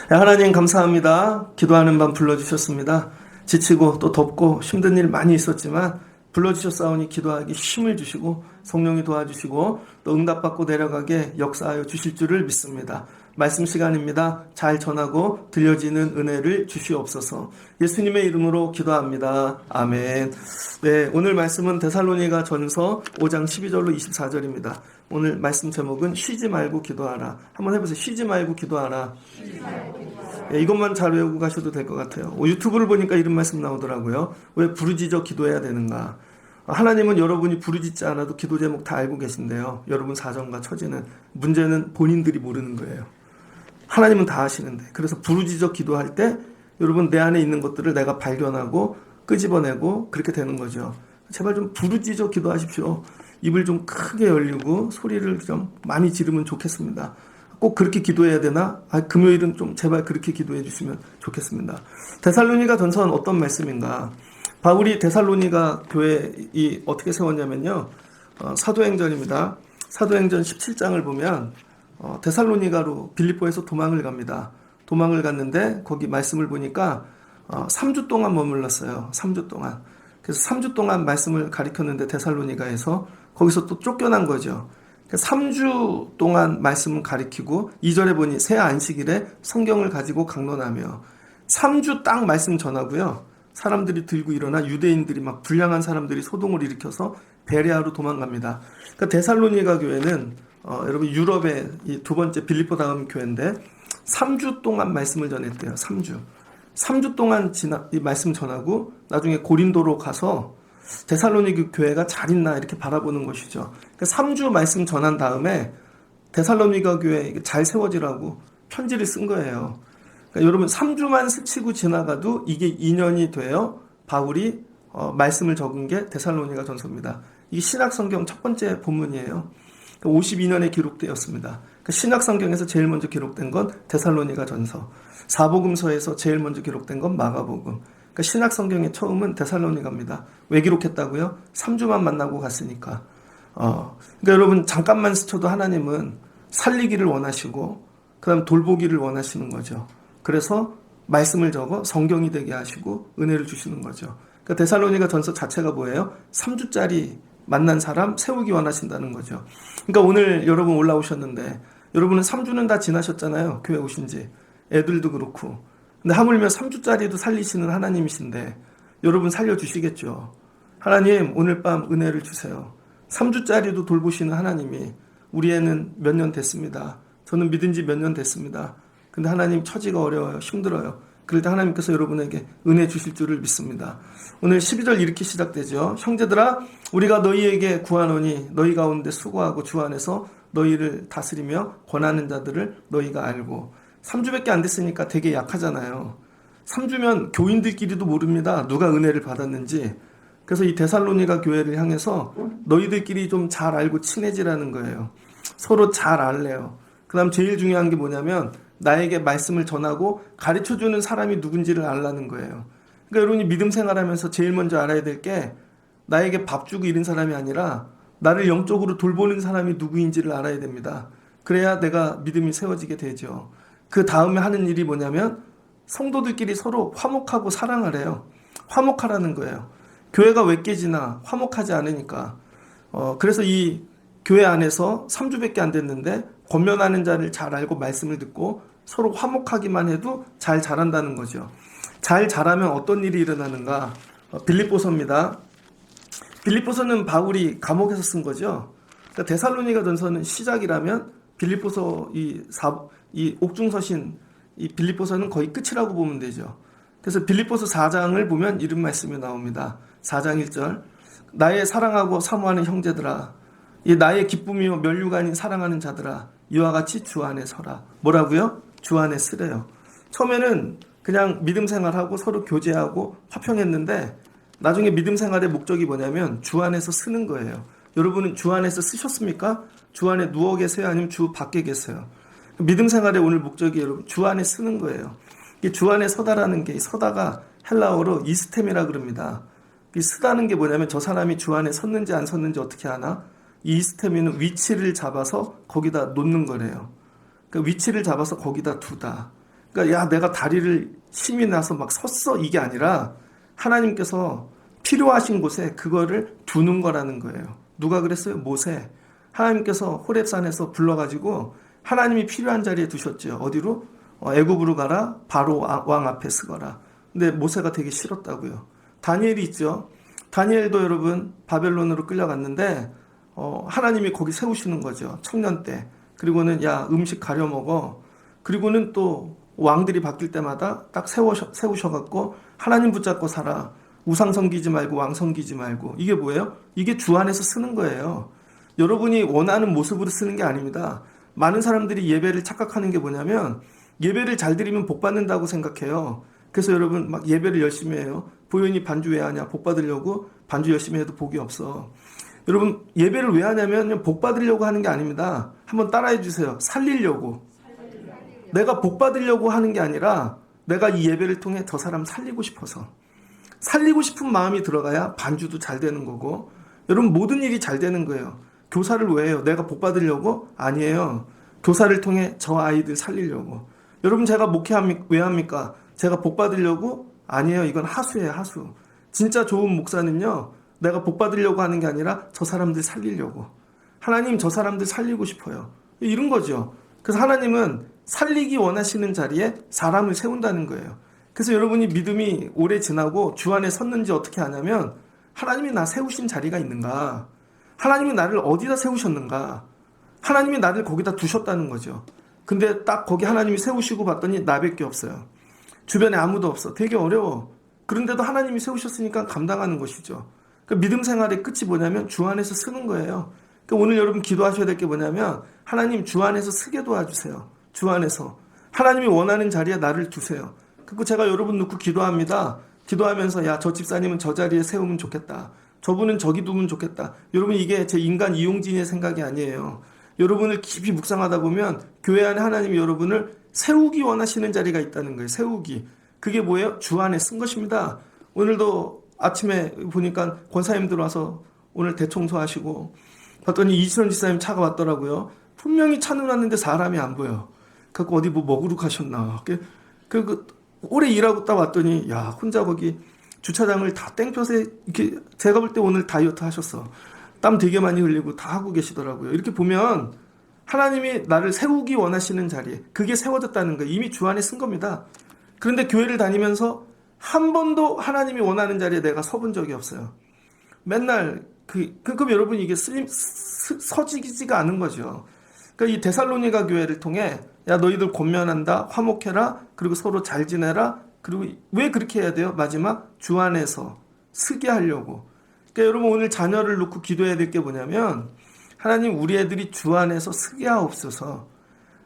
하나님 감사합니다. 기도하는 밤 불러주셨습니다. 지치고 또 덥고 힘든 일 많이 있었지만 불러주셨사오니 기도하기 힘을 주시고 성령이 도와주시고 또 응답받고 내려가게 역사하여 주실 줄을 믿습니다. 말씀 시간입니다. 잘 전하고 들려지는 은혜를 주시옵소서. 예수님의 이름으로 기도합니다. 아멘. 네, 오늘 말씀은 데살로니가 전서 5장 12절로 24절입니다. 오늘 말씀 제목은 쉬지 말고 기도하라. 한번 해보세요. 쉬지 말고 기도하라. 네, 이것만 잘 외우고 가셔도 될 것 같아요. 유튜브를 보니까 이런 말씀 나오더라고요. 왜 부르짖어 기도해야 되는가? 하나님은 여러분이 부르짖지 않아도 기도 제목 다 알고 계신데요. 여러분 사정과 처지는, 문제는 본인들이 모르는 거예요. 하나님은 다 아시는데, 그래서 부르짖어 기도할 때 여러분 내 안에 있는 것들을 내가 발견하고 끄집어내고 그렇게 되는 거죠. 제발 좀 부르짖어 기도하십시오. 입을 좀 크게 열리고 소리를 좀 많이 지르면 좋겠습니다. 꼭 그렇게 기도해야 되나? 금요일은 좀 제발 그렇게 기도해 주시면 좋겠습니다. 데살로니가 전서는 어떤 말씀인가? 바울이 데살로니가 교회 어떻게 세웠냐면요. 사도행전입니다. 사도행전 17장을 보면 데살로니가로 빌립보에서 도망을 갑니다. 도망을 갔는데 거기 말씀을 보니까 3주 동안 머물렀어요. 3주 동안. 그래서 3주 동안 말씀을 가르쳤는데 데살로니가에서 거기서 또 쫓겨난 거죠. 3주 동안 말씀을 가르치고 2절에 보니 새 안식일에 성경을 가지고 강론하며 3주 딱 말씀 전하고요. 사람들이 들고 일어나 유대인들이 막 불량한 사람들이 소동을 일으켜서 베레아로 도망갑니다. 그러니까 데살로니가 교회는 여러분 유럽의 이 두 번째 빌립보 다음 교회인데 3주 동안 말씀을 전했대요. 3주 동안 이 말씀 전하고 나중에 고린도로 가서 데살로니가 교회가 잘 있나 이렇게 바라보는 것이죠. 그러니까 3주 말씀 전한 다음에 데살로니가 교회 잘 세워지라고 편지를 쓴 거예요. 그러니까 여러분 3주만 스치고 지나가도 이게 2년이 돼요. 바울이 말씀을 적은 게 데살로니가 전서입니다. 이게 신약성경 첫 번째 본문이에요. 52년에 기록되었습니다. 그러니까 신약성경에서 제일 먼저 기록된 건 데살로니가 전서, 사복음서에서 제일 먼저 기록된 건 마가복음. 그러니까 신약성경의 처음은 데살로니가입니다. 왜 기록했다고요? 3주만 만나고 갔으니까. 그러니까 여러분 잠깐만 스쳐도 하나님은 살리기를 원하시고 그 다음 돌보기를 원하시는 거죠. 그래서 말씀을 적어 성경이 되게 하시고 은혜를 주시는 거죠. 그러니까 데살로니가 전서 자체가 뭐예요? 3주짜리 만난 사람 세우기 원하신다는 거죠. 그러니까 오늘 여러분 올라오셨는데 여러분은 3주는 다 지나셨잖아요. 교회 오신 지. 애들도 그렇고. 근데 하물며 3주짜리도 살리시는 하나님이신데 여러분 살려주시겠죠. 하나님 오늘 밤 은혜를 주세요. 3주짜리도 돌보시는 하나님이 우리 애는 몇 년 됐습니다. 저는 믿은 지 몇 년 됐습니다. 근데 하나님 처지가 어려워요. 힘들어요. 그럴 때 하나님께서 여러분에게 은혜 주실 줄을 믿습니다. 오늘 12절 이렇게 시작되죠. 형제들아 우리가 너희에게 구하노니 너희 가운데 수고하고 주 안에서 너희를 다스리며 권하는 자들을 너희가 알고. 3주밖에 안 됐으니까 되게 약하잖아요. 3주면 교인들끼리도 모릅니다. 누가 은혜를 받았는지. 그래서 이 데살로니가 교회를 향해서 너희들끼리 좀 잘 알고 친해지라는 거예요. 서로 잘 알래요. 그 다음 제일 중요한 게 뭐냐면 나에게 말씀을 전하고 가르쳐주는 사람이 누군지를 알라는 거예요. 그러니까 여러분이 믿음 생활하면서 제일 먼저 알아야 될 게 나에게 밥 주고 이런 사람이 아니라 나를 영적으로 돌보는 사람이 누구인지를 알아야 됩니다. 그래야 내가 믿음이 세워지게 되죠. 그 다음에 하는 일이 뭐냐면 성도들끼리 서로 화목하고 사랑하래요. 화목하라는 거예요. 교회가 왜 깨지나? 화목하지 않으니까. 그래서 이 교회 안에서 3주밖에 안 됐는데 권면하는 자를 잘 알고 말씀을 듣고 서로 화목하기만 해도 잘 자란다는 거죠. 잘 자라면 어떤 일이 일어나는가? 빌립보서입니다. 빌립보서는 바울이 감옥에서 쓴 거죠. 그러니까 데살로니가 전서는 시작이라면 빌립보서 이 옥중서신 이 빌립보서는 거의 끝이라고 보면 되죠. 그래서 빌립보서 4장을 보면 이런 말씀이 나옵니다. 4장 1절 나의 사랑하고 사모하는 형제들아 이 나의 기쁨이요 면류가 아닌 사랑하는 자들아 이와 같이 주 안에 서라. 뭐라고요? 주 안에 쓰래요. 처음에는 그냥 믿음 생활하고 서로 교제하고 화평했는데 나중에 믿음 생활의 목적이 뭐냐면 주 안에서 쓰는 거예요. 여러분은 주 안에서 쓰셨습니까? 주 안에 누워 계세요? 아니면 주 밖에 계세요? 믿음 생활의 오늘 목적이 여러분 주 안에 쓰는 거예요. 주 안에 서다라는 게 서다가 헬라어로 이스템이라 그럽니다. 이 쓰다는 게 뭐냐면 저 사람이 주 안에 섰는지 안 섰는지 어떻게 아나? 이 이스템이는 위치를 잡아서 거기다 놓는 거래요. 그러니까 위치를 잡아서 거기다 두다. 그러니까 야 내가 다리를 힘이 나서 막 섰어 이게 아니라 하나님께서 필요하신 곳에 그거를 두는 거라는 거예요. 누가 그랬어요? 모세. 하나님께서 호렙산에서 불러가지고 하나님이 필요한 자리에 두셨죠. 어디로? 애굽으로 가라. 바로 왕 앞에 서거라. 근데 모세가 되게 싫었다고요. 다니엘이 있죠. 다니엘도 여러분 바벨론으로 끌려갔는데 하나님이 거기 세우시는 거죠. 청년 때. 그리고는 야 음식 가려 먹어. 그리고는 또 왕들이 바뀔 때마다 딱 세우셔갖고 하나님 붙잡고 살아. 우상 섬기지 말고 왕 섬기지 말고. 이게 뭐예요? 이게 주 안에서 쓰는 거예요. 여러분이 원하는 모습으로 쓰는 게 아닙니다. 많은 사람들이 예배를 착각하는 게 뭐냐면 예배를 잘 드리면 복 받는다고 생각해요. 그래서 여러분 막 예배를 열심히 해요. 보현이 반주 왜 하냐? 복 받으려고. 반주 열심히 해도 복이 없어. 여러분 예배를 왜 하냐면 복 받으려고 하는 게 아닙니다. 한번 따라해 주세요. 살리려고. 내가 복 받으려고 하는 게 아니라 내가 이 예배를 통해 저 사람 살리고 싶어서. 살리고 싶은 마음이 들어가야 반주도 잘 되는 거고 여러분 모든 일이 잘 되는 거예요. 교사를 왜 해요? 내가 복 받으려고? 아니에요. 교사를 통해 저 아이들 살리려고. 여러분 제가 왜 합니까? 제가 복 받으려고? 아니에요. 이건 하수예요. 하수. 진짜 좋은 목사는요. 내가 복 받으려고 하는 게 아니라 저 사람들 살리려고. 하나님 저 사람들 살리고 싶어요. 이런 거죠. 그래서 하나님은 살리기 원하시는 자리에 사람을 세운다는 거예요. 그래서 여러분이 믿음이 오래 지나고 주 안에 섰는지 어떻게 아냐면 하나님이 나 세우신 자리가 있는가? 하나님이 나를 어디다 세우셨는가? 하나님이 나를 거기다 두셨다는 거죠. 근데 딱 거기 하나님이 세우시고 봤더니 나밖에 없어요. 주변에 아무도 없어. 되게 어려워. 그런데도 하나님이 세우셨으니까 감당하는 것이죠. 그러니까 믿음 생활의 끝이 뭐냐면 주 안에서 쓰는 거예요. 그러니까 오늘 여러분 기도하셔야 될 게 뭐냐면 하나님 주 안에서 쓰게 도와주세요. 주 안에서. 하나님이 원하는 자리에 나를 두세요. 그리고 제가 여러분 놓고 기도합니다. 기도하면서 야 저 집사님은 저 자리에 세우면 좋겠다. 저분은 저기 두면 좋겠다. 여러분 이게 제 인간 이용진의 생각이 아니에요. 여러분을 깊이 묵상하다 보면 교회 안에 하나님이 여러분을 세우기 원하시는 자리가 있다는 거예요. 세우기. 그게 뭐예요? 주 안에 쓴 것입니다. 오늘도 아침에 보니까 권사님들 와서 오늘 대청소하시고 봤더니 이진원 지사님 차가 왔더라고요. 분명히 차는 왔는데 사람이 안 보여. 그래서 어디 뭐 먹으러 가셨나. 오래 일하고 딱 왔더니 야 혼자 거기 주차장을 다 땡볕에 이렇게 제가 볼 때 오늘 다이어트 하셨어. 땀 되게 많이 흘리고 다 하고 계시더라고요. 이렇게 보면 하나님이 나를 세우기 원하시는 자리에 그게 세워졌다는 거예요. 이미 주 안에 쓴 겁니다. 그런데 교회를 다니면서 한 번도 하나님이 원하는 자리에 내가 서본 적이 없어요. 맨날 그럼 여러분 이게 서지기지가 않은 거죠. 그러니까 이 데살로니가 교회를 통해 야 너희들 권면한다, 화목해라, 그리고 서로 잘 지내라. 그리고 왜 그렇게 해야 돼요? 마지막 주 안에서 쓰게 하려고. 그러니까 여러분 오늘 자녀를 놓고 기도해야 될 게 뭐냐면 하나님 우리 애들이 주 안에서 쓰게 하옵소서.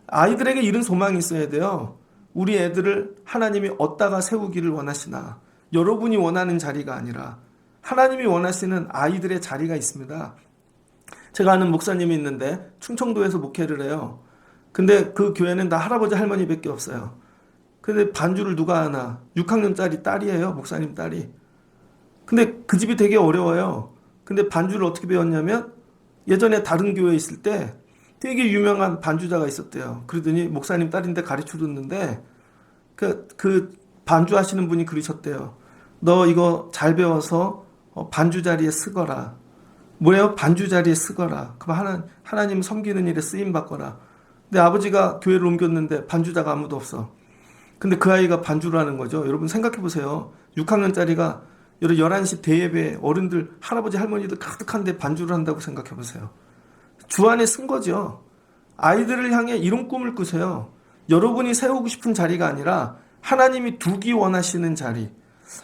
아이들에게 이런 소망이 있어야 돼요. 우리 애들을 하나님이 어디다가 세우기를 원하시나. 여러분이 원하는 자리가 아니라 하나님이 원하시는 아이들의 자리가 있습니다. 제가 아는 목사님이 있는데 충청도에서 목회를 해요. 근데 그 교회는 다 할아버지 할머니밖에 없어요. 근데 반주를 누가 하나? 6학년짜리 딸이에요. 목사님 딸이. 근데 그 집이 되게 어려워요. 근데 반주를 어떻게 배웠냐면 예전에 다른 교회에 있을 때 되게 유명한 반주자가 있었대요. 그러더니 목사님 딸인데 가르쳐 줬는데 그 반주하시는 분이 그러셨대요. 너 이거 잘 배워서 반주 자리에 쓰거라. 뭐래요? 반주 자리에 쓰거라. 그럼 하나님 섬기는 일에 쓰임 받거라. 근데 아버지가 교회를 옮겼는데 반주자가 아무도 없어. 근데 그 아이가 반주를 하는 거죠. 여러분 생각해 보세요. 6학년짜리가 11시 대예배 어른들 할아버지 할머니들 가득한데 반주를 한다고 생각해 보세요. 주 안에 쓴 거죠. 아이들을 향해 이런 꿈을 꾸세요. 여러분이 세우고 싶은 자리가 아니라 하나님이 두기 원하시는 자리.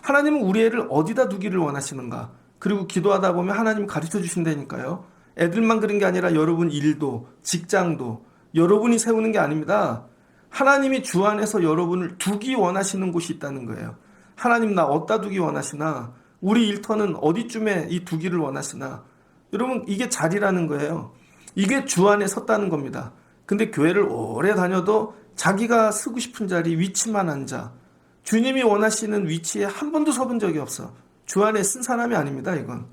하나님은 우리 애를 어디다 두기를 원하시는가. 그리고 기도하다 보면 하나님 가르쳐 주신다니까요. 애들만 그런 게 아니라 여러분 일도 직장도 여러분이 세우는 게 아닙니다. 하나님이 주 안에서 여러분을 두기 원하시는 곳이 있다는 거예요. 하나님 나 어디다 두기 원하시나? 우리 일터는 어디쯤에 이 두기를 원하시나? 여러분 이게 자리라는 거예요. 이게 주 안에 섰다는 겁니다. 근데 교회를 오래 다녀도 자기가 쓰고 싶은 자리 위치만 앉아. 주님이 원하시는 위치에 한 번도 서본 적이 없어. 주 안에 쓴 사람이 아닙니다, 이건.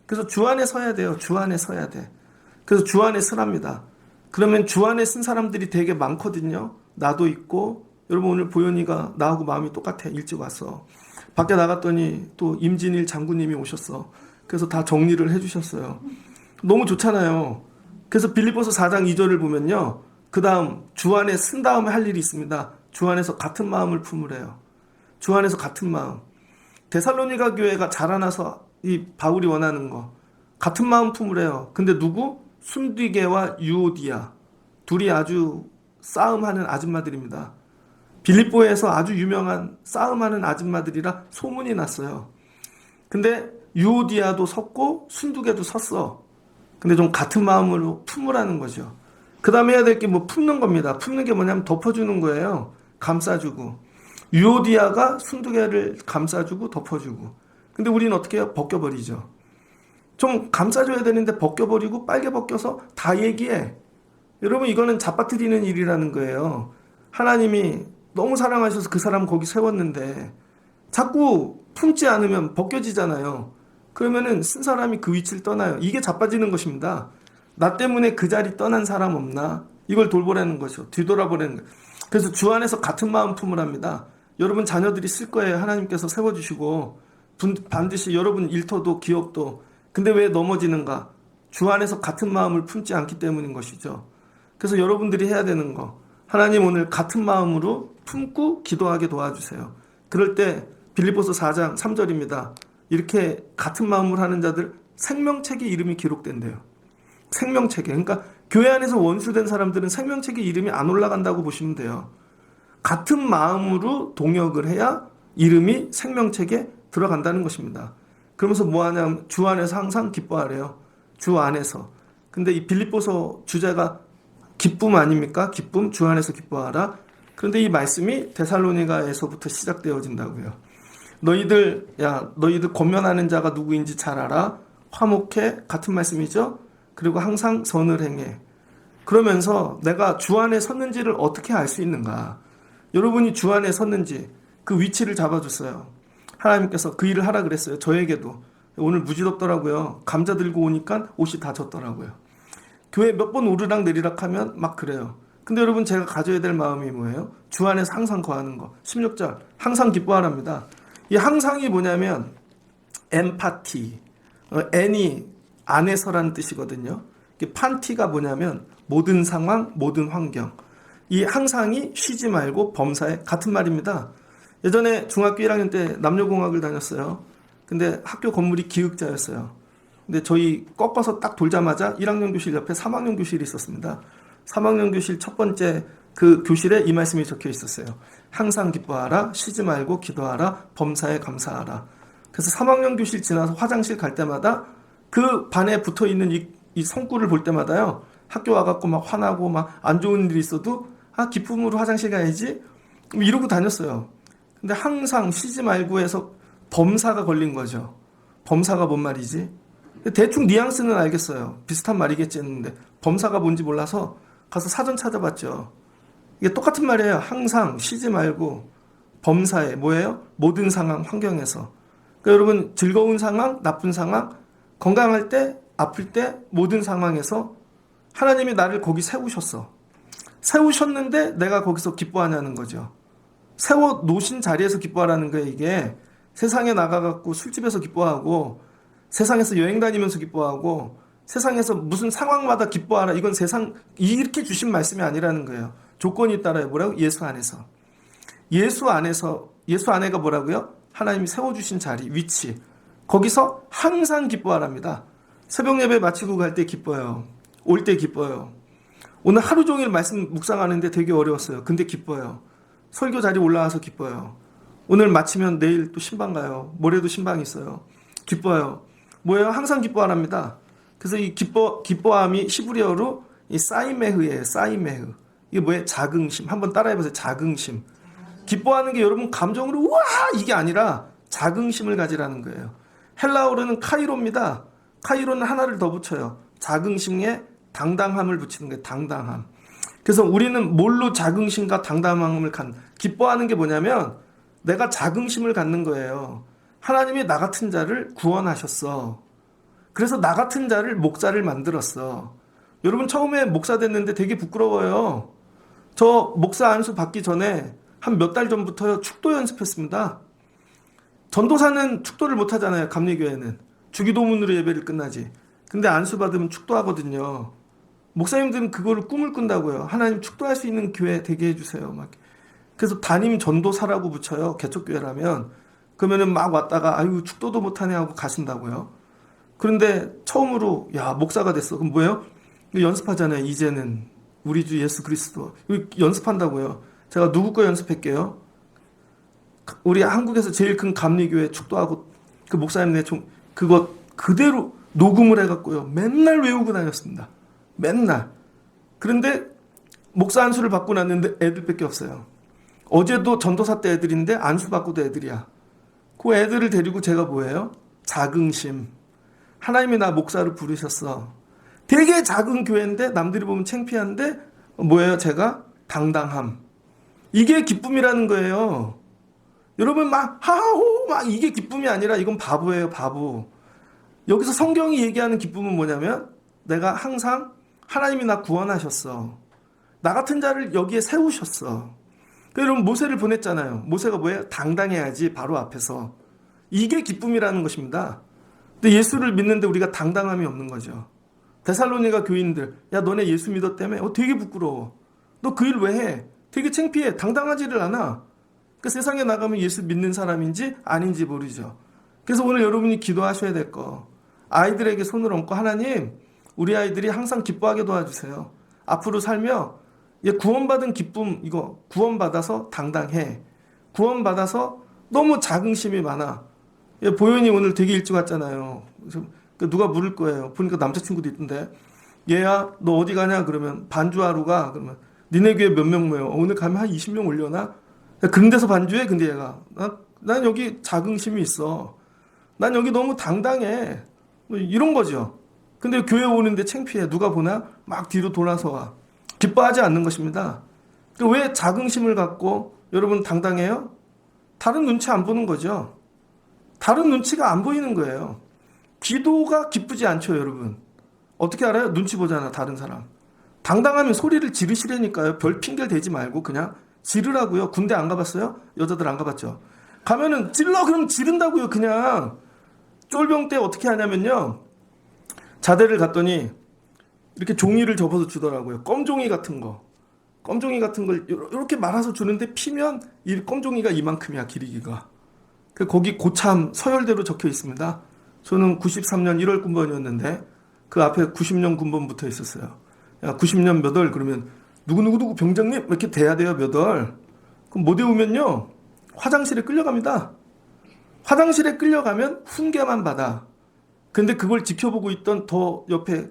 그래서 주 안에 서야 돼요. 주 안에 서야 돼. 그래서 주 안에 서랍니다. 그러면 주 안에 쓴 사람들이 되게 많거든요. 나도 있고, 여러분 오늘 보현이가 나하고 마음이 똑같아. 일찍 왔어. 밖에 나갔더니 또 임진일 장군님이 오셨어. 그래서 다 정리를 해주셨어요. 너무 좋잖아요. 그래서 빌립보서 4장 2절을 보면요. 그 다음 주 안에 쓴 다음에 할 일이 있습니다. 주 안에서 같은 마음을 품으래요. 주 안에서 같은 마음. 데살로니가 교회가 자라나서 이 바울이 원하는 거 같은 마음 품으래요. 근데 누구? 순디게와 유오디아 둘이 아주 싸움하는 아줌마들입니다. 빌립보에서 아주 유명한 싸움하는 아줌마들이라 소문이 났어요. 근데 유오디아도 섰고 순두개도 섰어. 근데 좀 같은 마음으로 품으라는 거죠. 그 다음에 해야 될 게 뭐 품는 겁니다. 품는 게 뭐냐면 덮어주는 거예요. 감싸주고. 유오디아가 순두개를 감싸주고 덮어주고. 근데 우리는 어떻게 해요? 벗겨버리죠. 좀 감싸줘야 되는데 벗겨버리고 빨개 벗겨서 다 얘기해. 여러분 이거는 잡아뜨리는 일이라는 거예요. 하나님이 너무 사랑하셔서 그 사람 거기 세웠는데 자꾸 품지 않으면 벗겨지잖아요. 그러면은 쓴 사람이 그 위치를 떠나요. 이게 자빠지는 것입니다. 나 때문에 그 자리 떠난 사람 없나? 이걸 돌보라는 거죠. 뒤돌아보라는 거예요. 그래서 주 안에서 같은 마음 품으랍니다. 여러분 자녀들이 쓸 거예요. 하나님께서 세워주시고 반드시 여러분 일터도 기업도. 근데 왜 넘어지는가? 주 안에서 같은 마음을 품지 않기 때문인 것이죠. 그래서 여러분들이 해야 되는 거, 하나님 오늘 같은 마음으로 품고 기도하게 도와주세요. 그럴 때 빌립보서 4장 3절입니다. 이렇게 같은 마음으로 하는 자들 생명책에 이름이 기록된대요. 생명책에. 그러니까 교회 안에서 원수된 사람들은 생명책에 이름이 안 올라간다고 보시면 돼요. 같은 마음으로 동역을 해야 이름이 생명책에 들어간다는 것입니다. 그러면서 뭐 하냐면 주 안에서 항상 기뻐하래요. 주 안에서. 근데 이 빌립보서 주제가 기쁨 아닙니까? 기쁨, 주 안에서 기뻐하라. 그런데 이 말씀이 데살로니가에서부터 시작되어진다고요. 너희들 권면하는 자가 누구인지 잘 알아. 화목해. 같은 말씀이죠. 그리고 항상 선을 행해. 그러면서 내가 주 안에 섰는지를 어떻게 알 수 있는가? 여러분이 주 안에 섰는지 그 위치를 잡아줬어요. 하나님께서 그 일을 하라 그랬어요. 저에게도. 오늘 무지덥더라고요. 감자 들고 오니까 옷이 다 젖더라고요. 교회 몇 번 오르락 내리락 하면 막 그래요. 근데 여러분 제가 가져야 될 마음이 뭐예요? 주 안에서 항상 거하는 거. 16절 항상 기뻐하랍니다. 이 항상이 뭐냐면 엠파티. N이 안에서라는 뜻이거든요. 판티가 뭐냐면 모든 상황, 모든 환경. 이 항상이 쉬지 말고 범사에 같은 말입니다. 예전에 중학교 1학년 때 남녀공학을 다녔어요. 근데 학교 건물이 기역자였어요. 근데 저희 꺾어서 딱 돌자마자 1학년 교실 옆에 3학년 교실이 있었습니다. 3학년 교실 첫 번째 그 교실에 이 말씀이 적혀 있었어요. 항상 기뻐하라, 쉬지 말고 기도하라, 범사에 감사하라. 그래서 3학년 교실 지나서 화장실 갈 때마다 그 반에 붙어 있는 이 성구를 볼 때마다요. 학교 와갖고 막 화나고 막 안 좋은 일이 있어도 기쁨으로 화장실 가야지 이러고 다녔어요. 근데 항상 쉬지 말고 해서 범사가 걸린 거죠. 범사가 뭔 말이지? 대충 뉘앙스는 알겠어요. 비슷한 말이겠지 했는데 범사가 뭔지 몰라서 가서 사전 찾아봤죠. 이게 똑같은 말이에요. 항상 쉬지 말고 범사에 뭐예요? 모든 상황, 환경에서. 그러니까 여러분 즐거운 상황, 나쁜 상황, 건강할 때, 아플 때 모든 상황에서 하나님이 나를 거기 세우셨어. 세우셨는데 내가 거기서 기뻐하냐는 거죠. 세워 놓으신 자리에서 기뻐하라는 거예요. 이게 세상에 나가갖고 술집에서 기뻐하고 세상에서 여행 다니면서 기뻐하고 세상에서 무슨 상황마다 기뻐하라. 이건 세상 이렇게 주신 말씀이 아니라는 거예요. 조건이 따라요. 뭐라고? 예수 안에서. 예수 안에가 뭐라고요? 하나님이 세워주신 자리, 위치. 거기서 항상 기뻐하랍니다. 새벽 예배 마치고 갈 때 기뻐요. 올 때 기뻐요. 오늘 하루 종일 말씀 묵상하는데 되게 어려웠어요. 근데 기뻐요. 설교 자리 올라와서 기뻐요. 오늘 마치면 내일 또 신방 가요. 모레도 신방이 있어요. 기뻐요. 뭐예요? 항상 기뻐하랍니다. 그래서 이 기뻐함이 히브리어로 이 사이메흐예요. 사이메흐. 이게 뭐예요? 자긍심. 한번 따라해보세요. 자긍심. 기뻐하는 게 여러분 감정으로 우와 이게 아니라 자긍심을 가지라는 거예요. 헬라어로는 카이로입니다. 카이로는 하나를 더 붙여요. 자긍심에 당당함을 붙이는 거예요. 당당함. 그래서 우리는 뭘로 자긍심과 당당함을 기뻐하는 게 뭐냐면 내가 자긍심을 갖는 거예요. 하나님이 나 같은 자를 구원하셨어. 그래서 나 같은 자를 목사를 만들었어. 여러분 처음에 목사 됐는데 되게 부끄러워요. 저 목사 안수 받기 전에 한 몇 달 전부터 축도 연습했습니다. 전도사는 축도를 못 하잖아요. 감리교회는. 주기도문으로 예배를 끝나지. 근데 안수 받으면 축도하거든요. 목사님들은 그거를 꿈을 꾼다고요. 하나님 축도할 수 있는 교회 되게 해주세요. 막. 그래서 담임 전도사라고 붙여요. 개척교회라면. 그러면은 막 왔다가 아유 축도도 못하네 하고 가신다고요. 그런데 처음으로 야 목사가 됐어. 그럼 뭐예요? 연습하잖아요. 이제는 우리 주 예수 그리스도 연습한다고요. 제가 누구 거 연습할게요? 우리 한국에서 제일 큰 감리교회 축도하고 그 목사님네 그거 그대로 녹음을 해갖고요. 맨날 외우고 다녔습니다. 맨날. 그런데 목사 안수를 받고 났는데 애들밖에 없어요. 어제도 전도사 때 애들인데 안수 받고도 애들이야. 그 애들을 데리고 제가 뭐예요? 자긍심. 하나님이 나 목사를 부르셨어. 되게 작은 교회인데 남들이 보면 창피한데 뭐예요? 제가 당당함. 이게 기쁨이라는 거예요. 여러분 막 하하호 막 이게 기쁨이 아니라 이건 바보예요. 바보. 여기서 성경이 얘기하는 기쁨은 뭐냐면 내가 항상 하나님이 나 구원하셨어. 나 같은 자를 여기에 세우셨어. 여러분 모세를 보냈잖아요. 모세가 뭐예요? 당당해야지 바로 앞에서. 이게 기쁨이라는 것입니다. 근데 예수를 믿는데 우리가 당당함이 없는 거죠. 데살로니가 교인들 야 너네 예수 믿었다며? 되게 부끄러워. 너 그 일 왜 해? 되게 창피해. 당당하지를 않아. 그 세상에 나가면 예수 믿는 사람인지 아닌지 모르죠. 그래서 오늘 여러분이 기도하셔야 될 거. 아이들에게 손을 얹고 하나님 우리 아이들이 항상 기뻐하게 도와주세요. 앞으로 살며 구원받은 기쁨 이거 구원받아서 당당해. 구원받아서 너무 자긍심이 많아. 보현이 오늘 되게 일찍 왔잖아요. 그래서 누가 물을 거예요. 보니까 남자친구도 있던데 얘야 너 어디 가냐 그러면 반주하러 가. 그러면 니네 교회 몇 명 모여? 오늘 가면 한 20명 올려나? 그런 데서 반주해? 근데 얘가 난 여기 자긍심이 있어. 난 여기 너무 당당해. 뭐 이런 거죠. 근데 교회 오는데 창피해. 누가 보나? 막 뒤로 돌아서 와. 기뻐하지 않는 것입니다. 왜 자긍심을 갖고 여러분 당당해요? 다른 눈치 안 보는 거죠. 다른 눈치가 안 보이는 거예요. 기도가 기쁘지 않죠, 여러분. 어떻게 알아요? 눈치 보잖아, 다른 사람. 당당하면 소리를 지르시라니까요. 별 핑계를 대지 말고 그냥 지르라고요. 군대 안 가봤어요? 여자들 안 가봤죠? 가면은 질러 그럼 지른다고요. 그냥 쫄병 때 어떻게 하냐면요. 자대를 갔더니 이렇게 종이를 접어서 주더라고요. 껌종이 같은 거. 껌종이 같은 걸 이렇게 말아서 주는데 피면 이 껌종이가 이만큼이야, 길이가. 거기 고참 서열대로 적혀 있습니다. 저는 93년 1월 군번이었는데 그 앞에 90년 군번 붙어 있었어요. 야, 90년 몇 월 그러면 누구 병장님 이렇게 돼야 돼요, 몇 월. 그럼 못 외우면요 화장실에 끌려갑니다. 화장실에 끌려가면 훈계만 받아. 근데 그걸 지켜보고 있던 더 옆에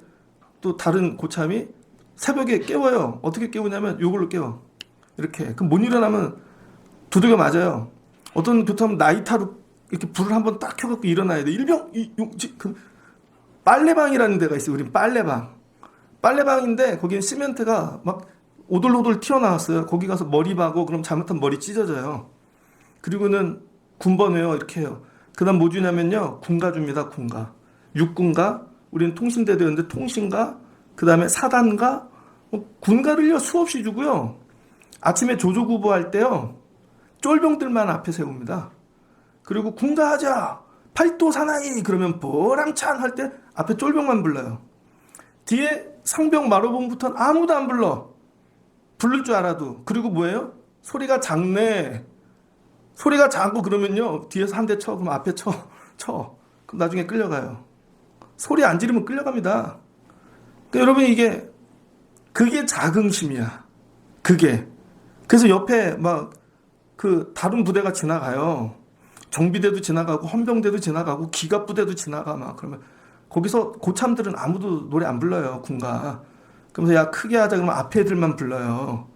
또 다른 고참이 새벽에 깨워요. 어떻게 깨우냐면 이걸로 깨워. 이렇게. 그럼 못 일어나면 두들겨 맞아요. 어떤 교탐 나이타로 이렇게 불을 한번 딱 켜갖고 일어나야 돼. 일병, 그 빨래방이라는 데가 있어요. 우린 빨래방. 빨래방인데 거기는 시멘트가 막 오돌오돌 튀어나왔어요. 거기 가서 머리 박고 그럼 잘못하면 머리 찢어져요. 그리고는 군번해요. 이렇게 해요. 그 다음 뭐 주냐면요. 군가 줍니다. 군가. 육군가. 우리는 통신대대였는데 통신가. 그 다음에 사단가. 군가를요. 수없이 주고요. 아침에 조조구보할 때요. 쫄병들만 앞에 세웁니다. 그리고 군가하자. 팔도 사나이. 그러면 보람찬 할 때 앞에 쫄병만 불러요. 뒤에 상병 마로봉부터는 아무도 안 불러. 부를 줄 알아도. 그리고 뭐예요? 소리가 작네. 소리가 작고 그러면요. 뒤에서 한 대 쳐. 그럼 앞에 쳐. 그럼 나중에 끌려가요. 소리 안 지르면 끌려갑니다. 그러니까 여러분 그게 자긍심이야. 그게. 그래서 옆에 막 그 다른 부대가 지나가요. 정비대도 지나가고 헌병대도 지나가고 기갑부대도 지나가 막 그러면 거기서 고참들은 아무도 노래 안 불러요. 군가. 그러면서 야 크게 하자 그러면 앞에 애들만 불러요.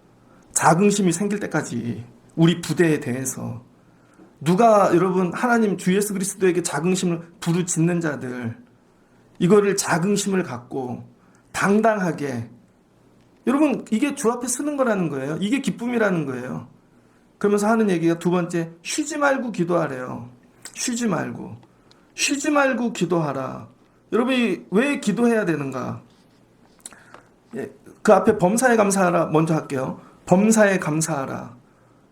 자긍심이 생길 때까지 우리 부대에 대해서 누가 여러분 하나님 주 예수 그리스도에게 자긍심을 부르짖는 자들 이거를 자긍심을 갖고 당당하게 여러분 이게 주 앞에 서는 거라는 거예요. 이게 기쁨이라는 거예요. 그러면서 하는 얘기가 두 번째, 쉬지 말고 기도하래요. 쉬지 말고. 쉬지 말고 기도하라. 여러분이 왜 기도해야 되는가? 예, 그 앞에 범사에 감사하라 먼저 할게요. 범사에 감사하라.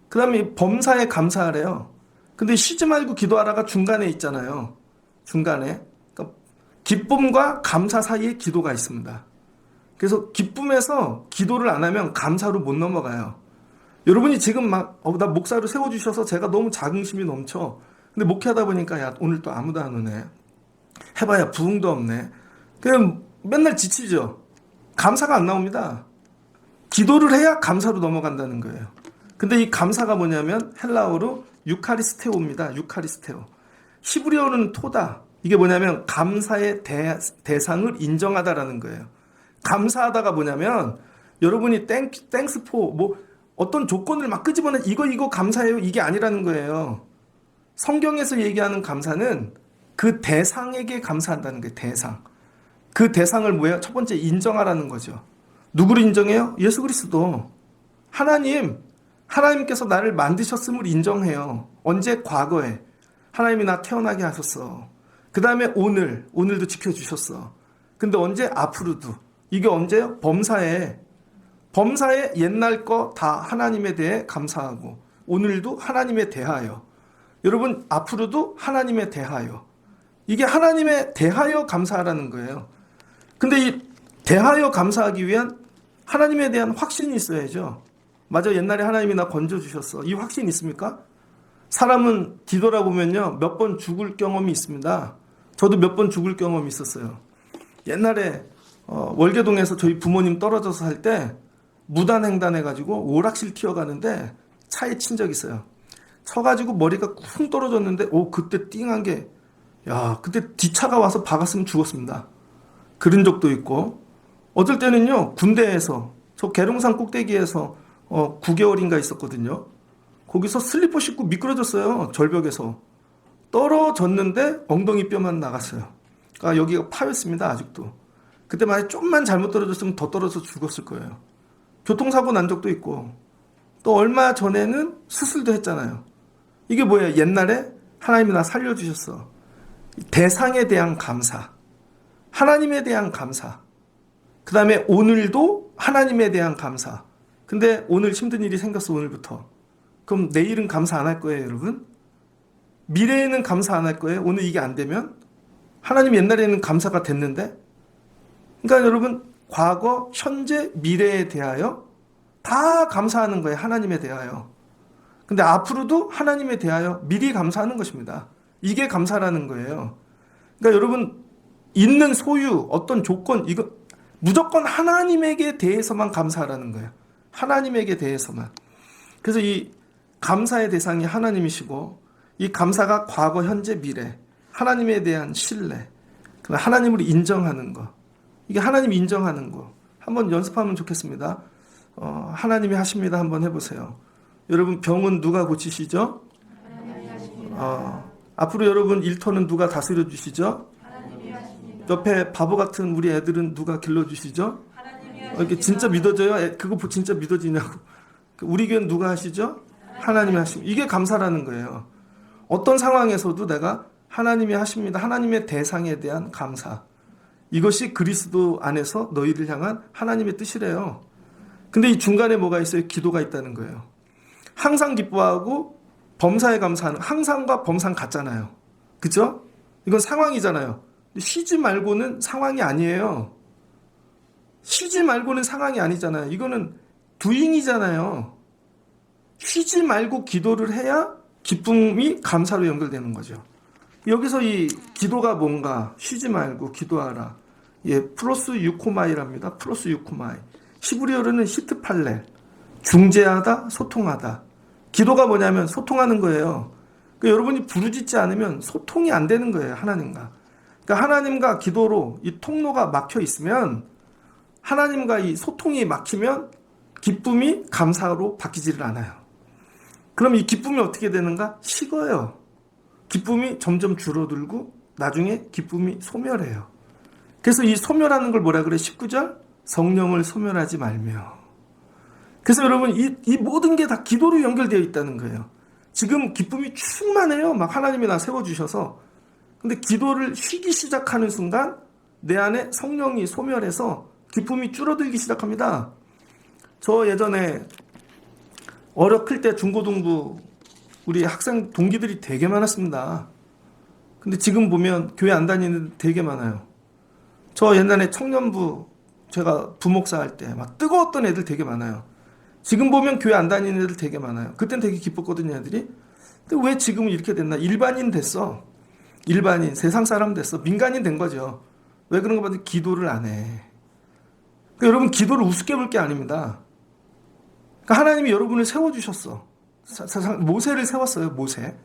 그 다음에 범사에 감사하래요. 근데 쉬지 말고 기도하라가 중간에 있잖아요. 중간에. 그러니까 기쁨과 감사 사이에 기도가 있습니다. 그래서 기쁨에서 기도를 안 하면 감사로 못 넘어가요. 여러분이 지금 막, 나 목사로 세워주셔서 제가 너무 자긍심이 넘쳐. 근데 목회하다 보니까, 야, 오늘 또 아무도 안 오네. 해봐야 부흥도 없네. 그냥 맨날 지치죠. 감사가 안 나옵니다. 기도를 해야 감사로 넘어간다는 거예요. 근데 이 감사가 뭐냐면 헬라어로 유카리스테오입니다. 유카리스테오. 히브리어는 토다. 이게 뭐냐면 감사의 대상을 인정하다라는 거예요. 감사하다가 뭐냐면 여러분이 땡스 포 뭐 어떤 조건을 막 끄집어내 이거 감사해요. 이게 아니라는 거예요. 성경에서 얘기하는 감사는 그 대상에게 감사한다는 거예요. 대상. 그 대상을 뭐예요? 첫 번째 인정하라는 거죠. 누구를 인정해요? 예수 그리스도. 하나님께서 나를 만드셨음을 인정해요. 언제? 과거에. 하나님이 나 태어나게 하셨어. 그 다음에 오늘도 지켜주셨어. 근데 언제? 앞으로도. 이게 언제요? 범사에 옛날 거 다 하나님에 대해 감사하고 오늘도 하나님에 대하여. 여러분 앞으로도 하나님에 대하여. 이게 하나님에 대하여 감사하라는 거예요. 근데 이 대하여 감사하기 위한 하나님에 대한 확신이 있어야죠. 맞아, 옛날에 하나님이 나 건져주셨어. 이 확신 있습니까? 사람은 뒤돌아보면요 몇 번 죽을 경험이 있습니다. 저도 몇 번 죽을 경험이 있었어요. 옛날에 월계동에서 저희 부모님 떨어져서 살 때 무단횡단 해가지고 오락실 튀어가는데 차에 친 적 있어요. 쳐가지고 머리가 쿵 떨어졌는데 그때 띵한 게 그때 뒷차가 와서 박았으면 죽었습니다. 그런 적도 있고 어떨 때는요 군대에서 저 계룡산 꼭대기에서 9개월인가 있었거든요. 거기서 슬리퍼 신고 미끄러졌어요. 절벽에서 떨어졌는데 엉덩이 뼈만 나갔어요. 그러니까 여기가 파였습니다. 아직도. 그때 만약에 좀만 잘못 떨어졌으면 더 떨어져서 죽었을 거예요. 교통사고 난 적도 있고 또 얼마 전에는 수술도 했잖아요. 이게 뭐예요? 옛날에 하나님이 나 살려주셨어. 대상에 대한 감사, 하나님에 대한 감사, 그 다음에 오늘도 하나님에 대한 감사. 근데 오늘 힘든 일이 생겼어. 오늘부터. 그럼 내일은 감사 안 할 거예요, 여러분? 미래에는 감사 안 할 거예요? 오늘 이게 안 되면? 하나님 옛날에는 감사가 됐는데? 그러니까 여러분 과거, 현재, 미래에 대하여 다 감사하는 거예요. 하나님에 대하여. 근데 앞으로도 하나님에 대하여 미리 감사하는 것입니다. 이게 감사라는 거예요. 그러니까 여러분 있는 소유, 어떤 조건, 이거 무조건 하나님에게 대해서만 감사하라는 거예요. 하나님에게 대해서만. 그래서 이 감사의 대상이 하나님이시고 이 감사가 과거, 현재, 미래, 하나님에 대한 신뢰, 하나님을 인정하는 거. 이게 하나님 인정하는 거. 한번 연습하면 좋겠습니다. 하나님이 하십니다. 한번 해보세요. 여러분 병은 누가 고치시죠? 앞으로 여러분 일터는 누가 다스려 주시죠? 옆에 바보 같은 우리 애들은 누가 길러주시죠? 이렇게 진짜 믿어져요? 그거 진짜 믿어지냐고. 우리 교회는 누가 하시죠? 하나님이 하십니다. 이게 감사라는 거예요. 어떤 상황에서도 내가 하나님이 하십니다. 하나님의 대상에 대한 감사. 이것이 그리스도 안에서 너희를 향한 하나님의 뜻이래요. 근데 이 중간에 뭐가 있어요? 기도가 있다는 거예요. 항상 기뻐하고 범사에 감사하는, 항상과 범상 같잖아요. 그죠? 이건 상황이잖아요. 쉬지 말고는 상황이 아니에요. 쉬지 말고는 상황이 아니잖아요. 이거는 doing이잖아요. 쉬지 말고 기도를 해야 기쁨이 감사로 연결되는 거죠. 여기서 이 기도가 뭔가, 쉬지 말고 기도하라. 플러스 유코마이랍니다. 플러스 유코마이. 히브리어로는 히트팔렐. 중재하다, 소통하다. 기도가 뭐냐면 소통하는 거예요. 그러니까 여러분이 부르짖지 않으면 소통이 안 되는 거예요. 하나님과. 그러니까 하나님과 기도로 이 통로가 막혀 있으면, 하나님과 이 소통이 막히면 기쁨이 감사로 바뀌지를 않아요. 그럼 이 기쁨이 어떻게 되는가? 식어요. 기쁨이 점점 줄어들고 나중에 기쁨이 소멸해요. 그래서 이 소멸하는 걸 뭐라 그래? 19절? 성령을 소멸하지 말며. 그래서 여러분 이 모든 게 다 기도로 연결되어 있다는 거예요. 지금 기쁨이 충만해요. 막 하나님이 나 세워주셔서. 근데 기도를 쉬기 시작하는 순간 내 안에 성령이 소멸해서 기쁨이 줄어들기 시작합니다. 저 예전에 어렸을 때 중고등부 우리 학생 동기들이 되게 많았습니다. 근데 지금 보면 교회 안 다니는 데 되게 많아요. 저 옛날에 청년부 제가 부목사 할 때 막 뜨거웠던 애들 되게 많아요. 지금 보면 교회 안 다니는 애들 되게 많아요. 그땐 되게 기뻤거든요, 애들이. 근데 왜 지금은 이렇게 됐나? 일반인 됐어. 일반인, 세상 사람 됐어. 민간인 된 거죠. 왜 그런 거 봤더니 기도를 안 해. 그러니까 여러분, 기도를 우습게 볼 게 아닙니다. 그러니까 하나님이 여러분을 세워주셨어. 모세를 세웠어요, 모세.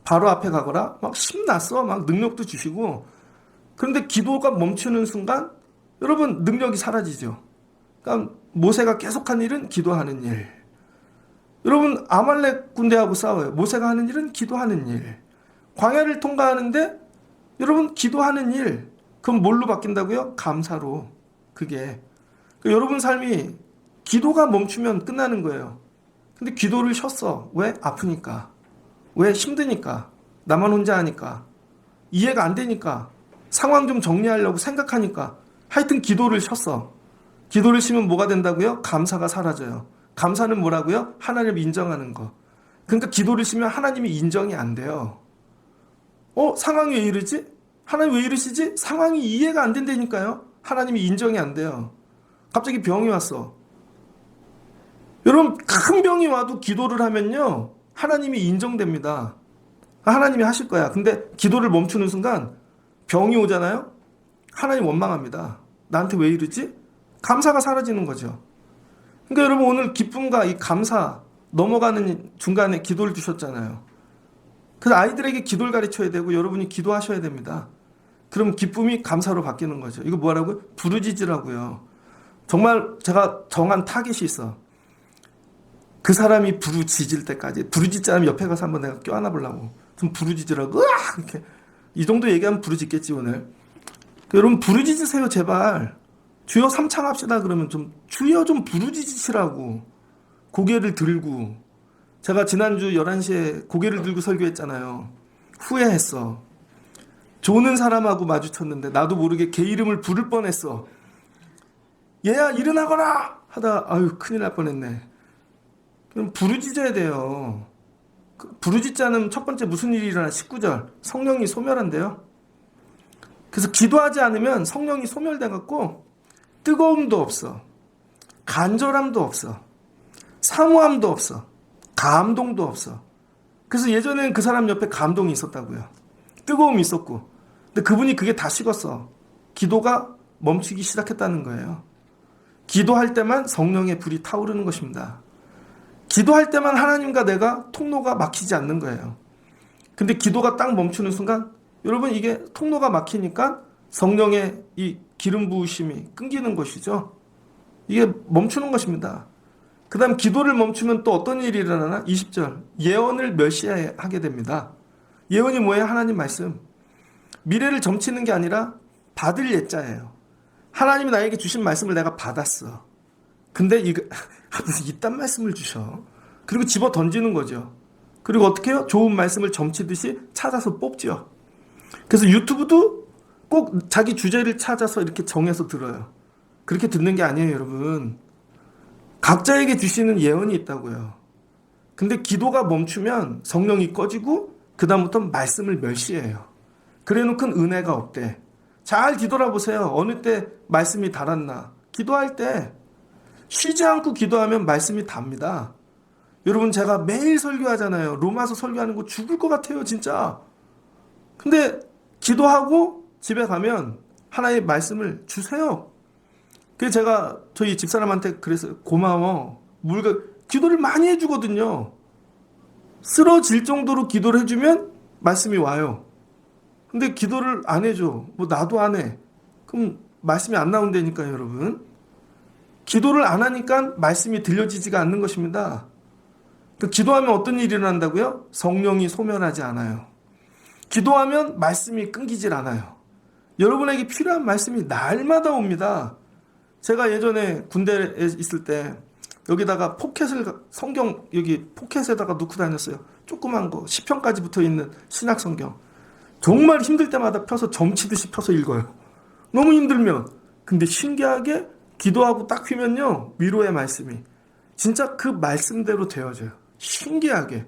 바로 앞에 가거라. 막 힘났어. 막 능력도 주시고. 그런데 기도가 멈추는 순간 여러분 능력이 사라지죠. 그러니까 모세가 계속한 일은 기도하는 일. 여러분 아말렉 군대하고 싸워요. 모세가 하는 일은 기도하는 일. 광야를 통과하는데 여러분 기도하는 일. 그럼 뭘로 바뀐다고요? 감사로. 그게. 그러니까 여러분 삶이 기도가 멈추면 끝나는 거예요. 근데 기도를 쉬었어. 왜? 아프니까. 왜? 힘드니까. 나만 혼자 하니까. 이해가 안 되니까. 상황 좀 정리하려고 생각하니까. 하여튼 기도를 쉬었어. 기도를 쉬면 뭐가 된다고요? 감사가 사라져요. 감사는 뭐라고요? 하나님을 인정하는 거. 그러니까 기도를 쉬면 하나님이 인정이 안 돼요. 상황이 왜 이러지? 하나님 왜 이러시지? 상황이 이해가 안 된다니까요. 하나님이 인정이 안 돼요. 갑자기 병이 왔어. 여러분 큰 병이 와도 기도를 하면요. 하나님이 인정됩니다. 하나님이 하실 거야. 근데 기도를 멈추는 순간 병이 오잖아요. 하나님 원망합니다. 나한테 왜 이러지? 감사가 사라지는 거죠. 그러니까 여러분 오늘 기쁨과 이 감사 넘어가는 중간에 기도를 주셨잖아요. 그래서 아이들에게 기도를 가르쳐야 되고 여러분이 기도하셔야 됩니다. 그럼 기쁨이 감사로 바뀌는 거죠. 이거 뭐라고요? 부르짖으라고요. 정말 제가 정한 타깃이 있어. 그 사람이 부르짖을 때까지 부르짖지 않으면 옆에 가서 한번 내가 껴안아 보려고. 좀 부르짖으라고. 으악! 이렇게. 이 정도 얘기하면 부르짖겠지 오늘. 여러분 부르짖으세요 제발. 주여 삼창합시다 그러면 좀 주여 좀 부르짖으시라고. 고개를 들고. 제가 지난주 11시에 고개를 들고 설교했잖아요. 후회했어. 조는 사람하고 마주쳤는데 나도 모르게 걔 이름을 부를 뻔했어. 얘야 일어나거라 하다 아유 큰일 날 뻔했네. 그럼 부르짖어야 돼요. 부르짖지 않으면 첫 번째 무슨 일이 일어나? 19절 성령이 소멸한대요. 그래서 기도하지 않으면 성령이 소멸돼갖고 뜨거움도 없어. 간절함도 없어. 사모함도 없어. 감동도 없어. 그래서 예전에는 그 사람 옆에 감동이 있었다고요. 뜨거움이 있었고. 근데 그분이 그게 다 식었어. 기도가 멈추기 시작했다는 거예요. 기도할 때만 성령의 불이 타오르는 것입니다. 기도할 때만 하나님과 내가 통로가 막히지 않는 거예요. 근데 기도가 딱 멈추는 순간 여러분 이게 통로가 막히니까 성령의 이 기름 부으심이 끊기는 것이죠. 이게 멈추는 것입니다. 그 다음 기도를 멈추면 또 어떤 일이 일어나나? 20절 예언을 멸시하게 됩니다. 예언이 뭐예요? 하나님 말씀. 미래를 점치는 게 아니라 받을 예자예요. 하나님이 나에게 주신 말씀을 내가 받았어. 근데 무슨 이딴 말씀을 주셔. 그리고 집어 던지는 거죠. 그리고 어떻게 해요? 좋은 말씀을 점치듯이 찾아서 뽑죠. 그래서 유튜브도 꼭 자기 주제를 찾아서 이렇게 정해서 들어요. 그렇게 듣는 게 아니에요, 여러분. 각자에게 주시는 예언이 있다고요. 근데 기도가 멈추면 성령이 꺼지고 그 다음부터 말씀을 멸시해요. 그래놓고는 은혜가 없대. 잘 뒤돌아보세요. 어느 때 말씀이 닳았나. 기도할 때 쉬지 않고 기도하면 말씀이 답니다. 여러분 제가 매일 설교하잖아요. 로마서 설교하는 거 죽을 것 같아요 진짜. 근데 기도하고 집에 가면 하나의 말씀을 주세요. 그래서 제가 저희 집사람한테 그래서 고마워. 기도를 많이 해주거든요. 쓰러질 정도로 기도를 해주면 말씀이 와요. 근데 기도를 안 해줘. 뭐 나도 안 해. 그럼 말씀이 안 나온다니까요 여러분. 기도를 안 하니까 말씀이 들려지지가 않는 것입니다. 기도하면 어떤 일이 일어난다고요? 성령이 소멸하지 않아요. 기도하면 말씀이 끊기질 않아요. 여러분에게 필요한 말씀이 날마다 옵니다. 제가 예전에 군대에 있을 때 여기다가 성경 여기 포켓에다가 놓고 다녔어요. 조그만 거 10편까지 붙어있는 신약 성경. 정말 힘들 때마다 펴서 점치듯이 펴서 읽어요. 너무 힘들면. 근데 신기하게 기도하고 딱 휘면요, 위로의 말씀이 진짜 그 말씀대로 되어져요. 신기하게.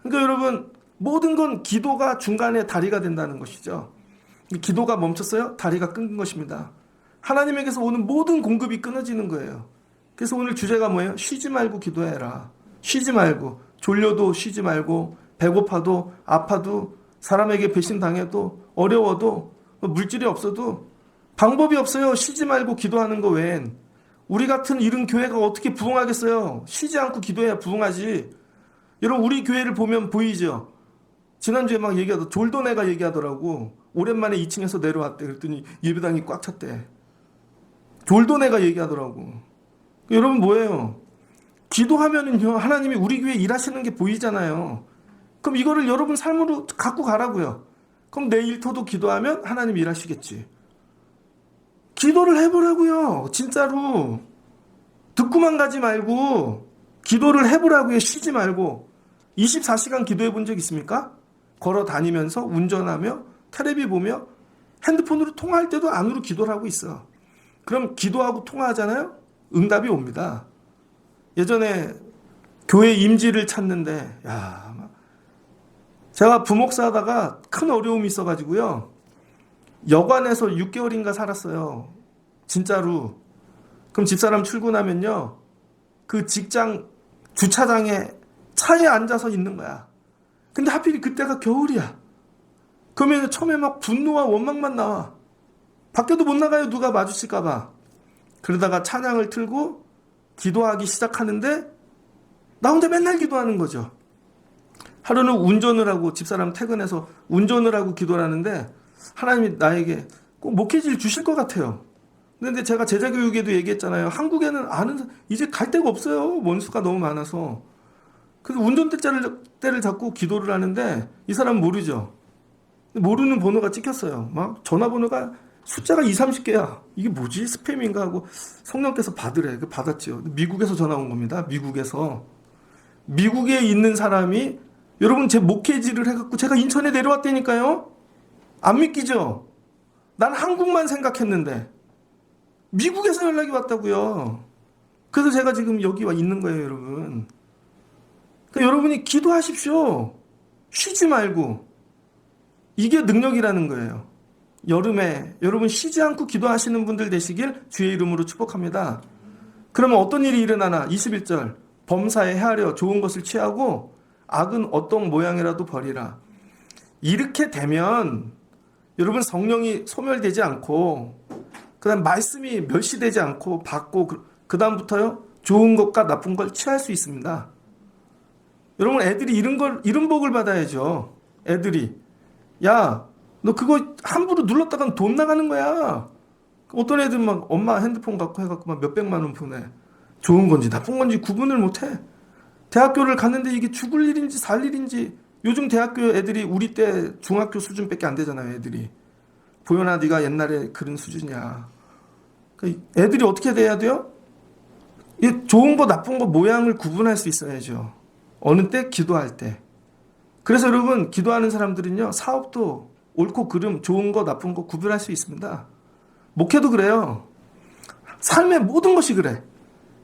그러니까 여러분, 모든 건 기도가 중간에 다리가 된다는 것이죠. 기도가 멈췄어요? 다리가 끊긴 것입니다. 하나님에게서 오는 모든 공급이 끊어지는 거예요. 그래서 오늘 주제가 뭐예요? 쉬지 말고 기도해라. 쉬지 말고. 졸려도 쉬지 말고, 배고파도 아파도, 사람에게 배신당해도, 어려워도, 물질이 없어도 방법이 없어요. 쉬지 말고 기도하는 거 외엔. 우리 같은 이런 교회가 어떻게 부흥하겠어요? 쉬지 않고 기도해야 부흥하지. 여러분, 우리 교회를 보면 보이죠? 지난주에 막 얘기하다 졸던 애가 얘기하더라고. 오랜만에 2층에서 내려왔대. 그랬더니 예배당이 꽉 찼대. 졸던 애가 얘기하더라고. 여러분, 뭐예요? 기도하면은요, 하나님이 우리 교회에 일하시는 게 보이잖아요. 그럼 이거를 여러분 삶으로 갖고 가라고요. 그럼 내 일터도 기도하면 하나님이 일하시겠지. 기도를 해보라고요. 진짜로. 듣고만 가지 말고 기도를 해보라고요. 쉬지 말고. 24시간 기도해 본 적 있습니까? 걸어 다니면서, 운전하며, 텔레비 보며, 핸드폰으로 통화할 때도 안으로 기도를 하고 있어. 그럼 기도하고 통화하잖아요? 응답이 옵니다. 예전에 교회 임지를 찾는데, 제가 부목사 하다가 큰 어려움이 있어가지고요. 여관에서 6개월인가 살았어요. 진짜로. 그럼 집사람 출근하면요, 그 직장 주차장에 차에 앉아서 있는 거야. 근데 하필 그때가 겨울이야. 그러면 처음에 막 분노와 원망만 나와. 밖에도 못 나가요. 누가 마주칠까봐. 그러다가 찬양을 틀고 기도하기 시작하는데 나 혼자 맨날 기도하는 거죠. 하루는 운전을 하고, 집사람 퇴근해서 운전을 하고 기도를 하는데 하나님이 나에게 꼭 목회지를 주실 것 같아요. 근데 제가 제자교육에도 얘기했잖아요. 한국에는 이제 갈 데가 없어요. 원수가 너무 많아서. 그래서 운전대를 잡고 기도를 하는데 이 사람은 모르죠. 모르는 번호가 찍혔어요. 막 전화번호가 숫자가 20, 30개야. 이게 뭐지? 스팸인가 하고 성령께서 받으래. 받았죠. 미국에서 전화 온 겁니다. 미국에 있는 사람이, 여러분, 제 목회지를 해갖고 제가 인천에 내려왔다니까요. 안 믿기죠? 난 한국만 생각했는데 미국에서 연락이 왔다고요. 그래서 제가 지금 여기 와 있는 거예요, 여러분. 그러니까 여러분이 기도하십시오. 쉬지 말고. 이게 능력이라는 거예요. 여름에 여러분 쉬지 않고 기도하시는 분들 되시길 주의 이름으로 축복합니다. 그러면 어떤 일이 일어나나? 21절. 범사에 헤아려 좋은 것을 취하고 악은 어떤 모양이라도 버리라. 이렇게 되면 여러분 성령이 소멸되지 않고, 그 다음 말씀이 멸시되지 않고 받고, 그 다음부터요, 좋은 것과 나쁜 걸 취할 수 있습니다. 여러분, 애들이 이런 복을 받아야죠. 애들이. 야, 너 그거 함부로 눌렀다간 돈 나가는 거야. 어떤 애들 막 엄마 핸드폰 갖고 해갖고 막 몇백만 원 보내. 좋은 건지 나쁜 건지 구분을 못해. 대학교를 갔는데 이게 죽을 일인지 살 일인지. 요즘 대학교 애들이 우리 때 중학교 수준밖에 안 되잖아요. 애들이. 보현아, 네가 옛날에 그런 수준이야. 애들이 어떻게 돼야 돼요? 좋은 거 나쁜 거 모양을 구분할 수 있어야죠. 어느 때? 기도할 때. 그래서 여러분, 기도하는 사람들은요, 사업도 옳고 그름, 좋은 거 나쁜 거 구별할 수 있습니다. 목회도 그래요. 삶의 모든 것이 그래.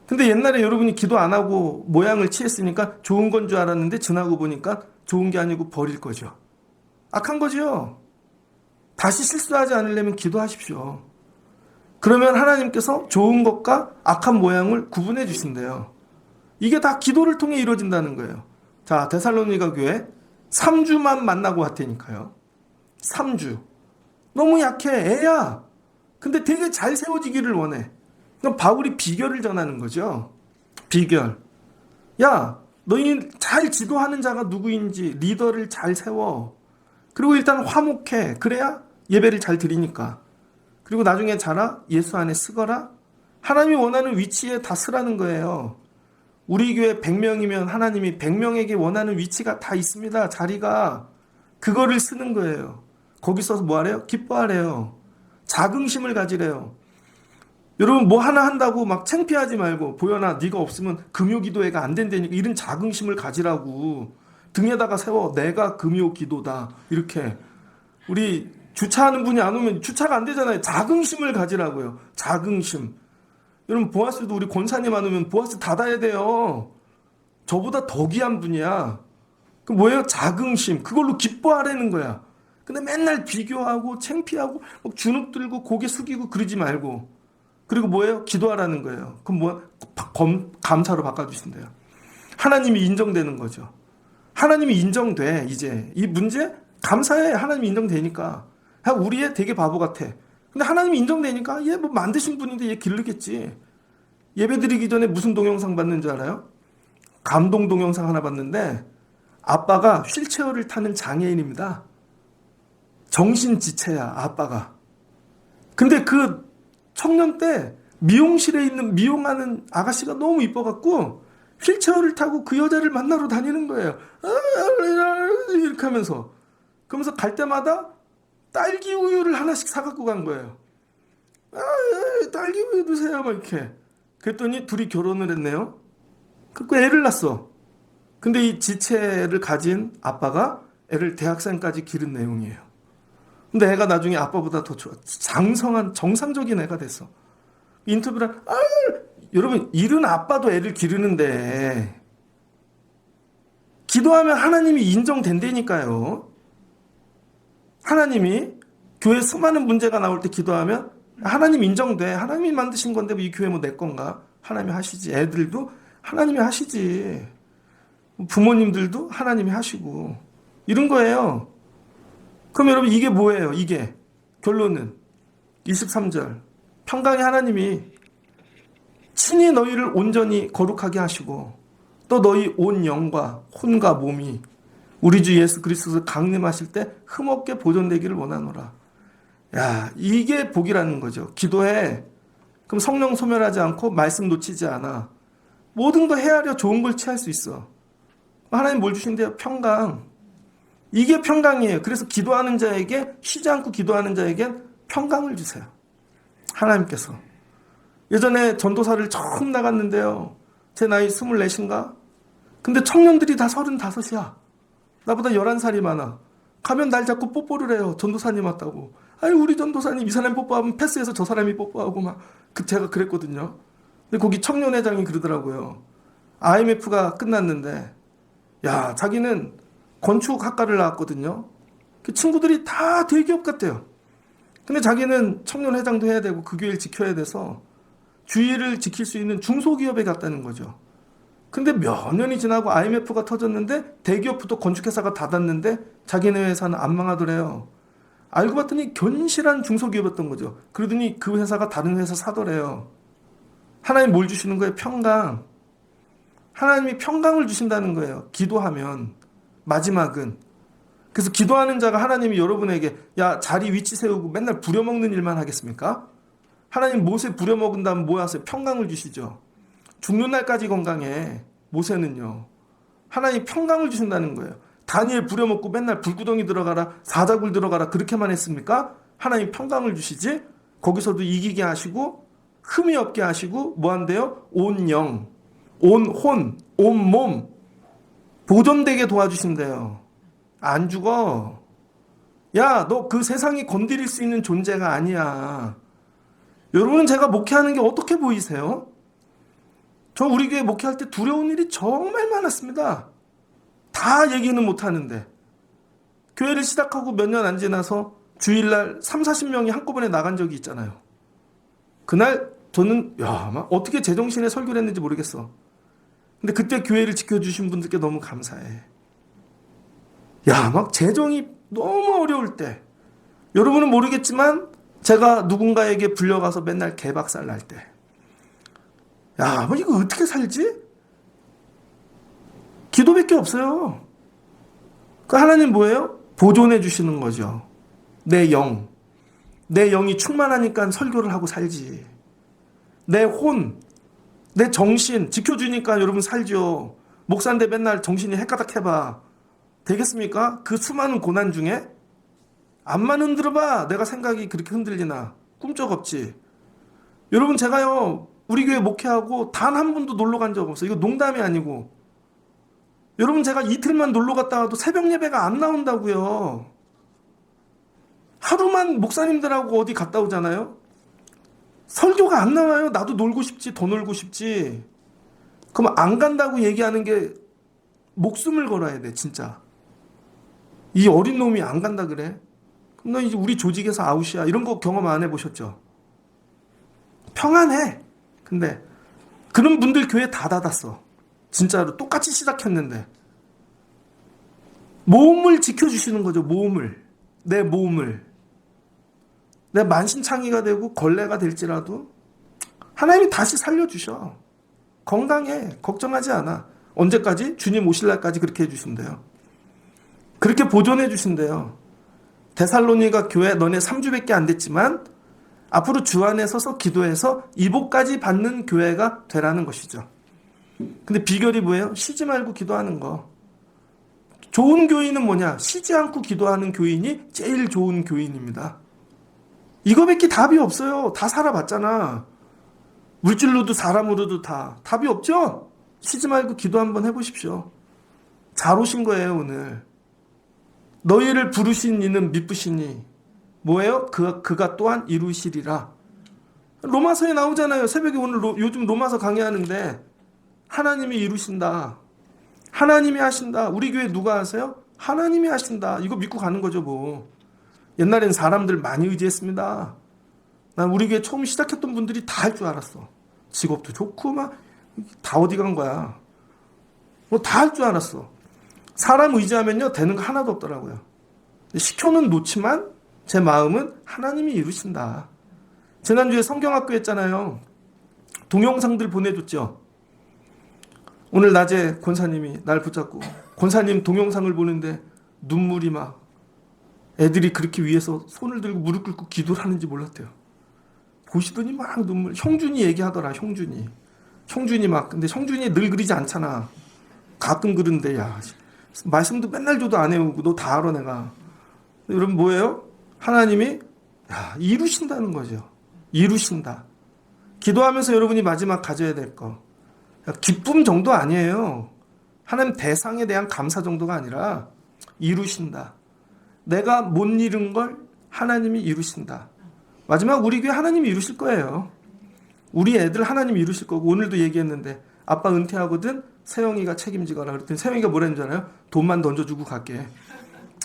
근데 옛날에 여러분이 기도 안 하고 모양을 취했으니까 좋은 건 줄 알았는데 지나고 보니까 좋은 게 아니고 버릴 거죠. 악한 거죠. 다시 실수하지 않으려면 기도하십시오. 그러면 하나님께서 좋은 것과 악한 모양을 구분해 주신대요. 이게 다 기도를 통해 이루어진다는 거예요. 자, 데살로니가 교회 3주만 만나고 왔다니까요. 3주. 너무 약해. 애야. 근데 되게 잘 세워지기를 원해. 그럼 바울이 비결을 전하는 거죠. 비결. 야, 너희 잘 지도하는 자가 누구인지 리더를 잘 세워. 그리고 일단 화목해. 그래야 예배를 잘 드리니까. 그리고 나중에 자라. 예수 안에 쓰거라. 하나님이 원하는 위치에 다 쓰라는 거예요. 우리 교회 100명이면 하나님이 100명에게 원하는 위치가 다 있습니다. 자리가. 그거를 쓰는 거예요. 거기 써서 뭐 하래요? 기뻐하래요. 자긍심을 가지래요. 여러분 뭐 하나 한다고 막 창피하지 말고 보현아 네가 없으면 금요기도회가 안 된다니까 이런 자긍심을 가지라고 등에다가 세워 내가 금요기도다 이렇게 우리 주차하는 분이 안 오면 주차가 안 되잖아요. 자긍심을 가지라고요. 자긍심. 여러분 보아스도 우리 권사님 안 오면 보아스 닫아야 돼요. 저보다 더 귀한 분이야. 그 뭐예요? 자긍심. 그걸로 기뻐하라는 거야. 근데 맨날 비교하고 창피하고 막 주눅 들고 고개 숙이고 그러지 말고 그리고 뭐예요? 기도하라는 거예요. 그럼 뭐 감사로 바꿔주신대요. 하나님이 인정되는 거죠. 하나님이 인정돼 이제 이 문제 감사해. 하나님이 인정되니까 우리 애 되게 바보 같아. 근데 하나님이 인정되니까 얘 뭐 만드신 분인데 얘 기르겠지. 예배드리기 전에 무슨 동영상 봤는지 알아요? 감동 동영상 하나 봤는데 아빠가 휠체어를 타는 장애인입니다. 정신지체야 아빠가. 근데 그 청년 때 미용실에 있는 미용하는 아가씨가 너무 이뻐갖고 휠체어를 타고 그 여자를 만나러 다니는 거예요. 이렇게 하면서. 그러면서 갈 때마다 딸기 우유를 하나씩 사갖고 간 거예요. 딸기 우유 드세요 막 이렇게. 그랬더니 둘이 결혼을 했네요. 그리고 애를 낳았어. 근데 이 지체를 가진 아빠가 애를 대학생까지 기른 내용이에요. 근데 애가 나중에 아빠보다 더 좋아. 장성한 정상적인 애가 됐어. 인터뷰를 여러분 이른 아빠도 애를 기르는데 기도하면 하나님이 인정된다니까요. 하나님이 교회 수많은 문제가 나올 때 기도하면 하나님 인정돼. 하나님이 만드신 건데 이 교회 뭐 내 건가? 하나님이 하시지. 애들도 하나님이 하시지. 부모님들도 하나님이 하시고 이런 거예요. 그럼 여러분 이게 뭐예요? 이게 결론은 23절 평강의 하나님이 친히 너희를 온전히 거룩하게 하시고 또 너희 온 영과 혼과 몸이 우리 주 예수 그리스도를 강림하실 때 흠없게 보존되기를 원하노라. 야 이게 복이라는 거죠. 기도해. 그럼 성령 소멸하지 않고 말씀 놓치지 않아. 모든 거 헤아려 좋은 걸 취할 수 있어. 하나님 뭘 주신대요? 평강. 이게 평강이에요. 그래서 기도하는 자에게 쉬지 않고 기도하는 자에겐 평강을 주세요. 하나님께서. 예전에 전도사를 처음 나갔는데요. 제 나이 24인가? 근데 청년들이 다 35이야. 나보다 11살이 많아. 가면 날 자꾸 뽀뽀를 해요. 전도사님 왔다고. 아니 우리 전도사님 이 사람이 뽀뽀하면 패스해서 저 사람이 뽀뽀하고 막 제가 그랬거든요. 근데 거기 청년회장이 그러더라고요. IMF가 끝났는데 야 자기는 건축학과를 나왔거든요. 그 친구들이 다 대기업 같대요. 근데 자기는 청년회장도 해야 되고 그 교회를 지켜야 돼서 주의를 지킬 수 있는 중소기업에 갔다는 거죠. 근데 몇 년이 지나고 IMF가 터졌는데 대기업부터 건축회사가 닫았는데 자기네 회사는 안 망하더래요. 알고 봤더니 견실한 중소기업이었던 거죠. 그러더니 그 회사가 다른 회사 사더래요. 하나님 뭘 주시는 거예요? 평강. 하나님이 평강을 주신다는 거예요. 기도하면. 마지막은. 그래서 기도하는 자가 하나님이 여러분에게 야 자리 위치 세우고 맨날 부려먹는 일만 하겠습니까? 하나님 모세 부려먹은 다음 뭐 하세요? 평강을 주시죠. 죽는 날까지 건강해. 모세는요. 하나님 평강을 주신다는 거예요. 다니엘 부려먹고 맨날 불구덩이 들어가라 사자굴 들어가라 그렇게만 했습니까? 하나님 평강을 주시지. 거기서도 이기게 하시고 흠이 없게 하시고 뭐 한대요? 온 영, 온 혼, 온 몸 보존되게 도와주신대요. 안 죽어. 야, 너 그 세상이 건드릴 수 있는 존재가 아니야. 여러분은 제가 목회하는 게 어떻게 보이세요? 저 우리 교회 목회할 때 두려운 일이 정말 많았습니다. 다 얘기는 못하는데 교회를 시작하고 몇 년 안 지나서 주일날 3, 40명이 한꺼번에 나간 적이 있잖아요. 그날 저는 막 어떻게 제정신에 설교를 했는지 모르겠어. 근데 그때 교회를 지켜주신 분들께 너무 감사해. 막 재정이 너무 어려울 때 여러분은 모르겠지만 제가 누군가에게 불려가서 맨날 개박살 날 때 뭐 이거 어떻게 살지? 기도밖에 없어요. 그 하나님 뭐예요? 보존해 주시는 거죠. 내 영. 내 영이 충만하니까 설교를 하고 살지. 내 혼, 내 정신 지켜주니까 여러분 살죠. 목사인데 맨날 정신이 헷가닥 해봐. 되겠습니까? 그 수많은 고난 중에? 암만 흔들어봐. 내가 생각이 그렇게 흔들리나. 꿈쩍없지. 여러분 제가요 우리 교회 목회하고 단 한 번도 놀러 간 적 없어요. 이거 농담이 아니고. 여러분 제가 이틀만 놀러 갔다 와도 새벽 예배가 안 나온다고요. 하루만 목사님들하고 어디 갔다 오잖아요. 설교가 안 나와요. 나도 놀고 싶지, 더 놀고 싶지. 그럼 안 간다고 얘기하는 게 목숨을 걸어야 돼, 진짜. 이 어린 놈이 안 간다 그래? 그럼 너 이제 우리 조직에서 아웃이야. 이런 거 경험 안 해보셨죠? 평안해. 근데 그런 분들 교회 다 닫았어. 진짜로 똑같이 시작했는데. 모험을 지켜주시는 거죠. 모험을. 내 몸을. 내 만신창이가 되고 걸레가 될지라도 하나님이 다시 살려주셔. 건강해. 걱정하지 않아. 언제까지? 주님 오실 날까지 그렇게 해주신대요. 그렇게 보존해 주신대요. 데살로니가 교회 너네 3주밖에 안 됐지만 앞으로 주 안에 서서 기도해서 이복까지 받는 교회가 되라는 것이죠. 근데 비결이 뭐예요? 쉬지 말고 기도하는 거. 좋은 교인은 뭐냐? 쉬지 않고 기도하는 교인이 제일 좋은 교인입니다. 이거밖에 답이 없어요. 다 살아봤잖아. 물질로도 사람으로도 다. 답이 없죠? 쉬지 말고 기도 한번 해보십시오. 잘 오신 거예요, 오늘. 너희를 부르신 이는 미쁘시니 뭐예요? 그가 또한 이루시리라. 로마서에 나오잖아요. 새벽에 오늘 요즘 로마서 강의하는데 하나님이 이루신다. 하나님이 하신다. 우리 교회 누가 하세요? 하나님이 하신다. 이거 믿고 가는 거죠, 뭐. 옛날엔 사람들 많이 의지했습니다. 난 우리 교회 처음 시작했던 분들이 다 할 줄 알았어. 직업도 좋고 막 다 어디 간 거야. 뭐 다 할 줄 알았어. 사람 의지하면요 되는 거 하나도 없더라고요. 시켜는 놓지만 제 마음은 하나님이 이루신다. 지난주에 성경학교 했잖아요. 동영상들 보내줬죠. 오늘 낮에 권사님이 날 붙잡고 권사님 동영상을 보는데 눈물이 막 애들이 그렇게 위에서 손을 들고 무릎 꿇고 기도를 하는지 몰랐대요. 보시더니 막 눈물. 형준이 얘기하더라. 형준이 막. 근데 형준이 늘 그리지 않잖아. 가끔 그런데 야 말씀도 맨날 줘도 안 해오고 너 다 알아 내가. 여러분 뭐예요? 하나님이 이루신다는 거죠. 이루신다. 기도하면서 여러분이 마지막 가져야 될 거. 기쁨 정도 아니에요. 하나님 대상에 대한 감사 정도가 아니라 이루신다. 내가 못 이룬 걸 하나님이 이루신다. 마지막 우리 교회 하나님이 이루실 거예요. 우리 애들 하나님이 이루실 거고 오늘도 얘기했는데 아빠 은퇴하거든 세영이가 책임지거라 그랬더니 세영이가 뭐라는 줄 알아요? 돈만 던져주고 갈게.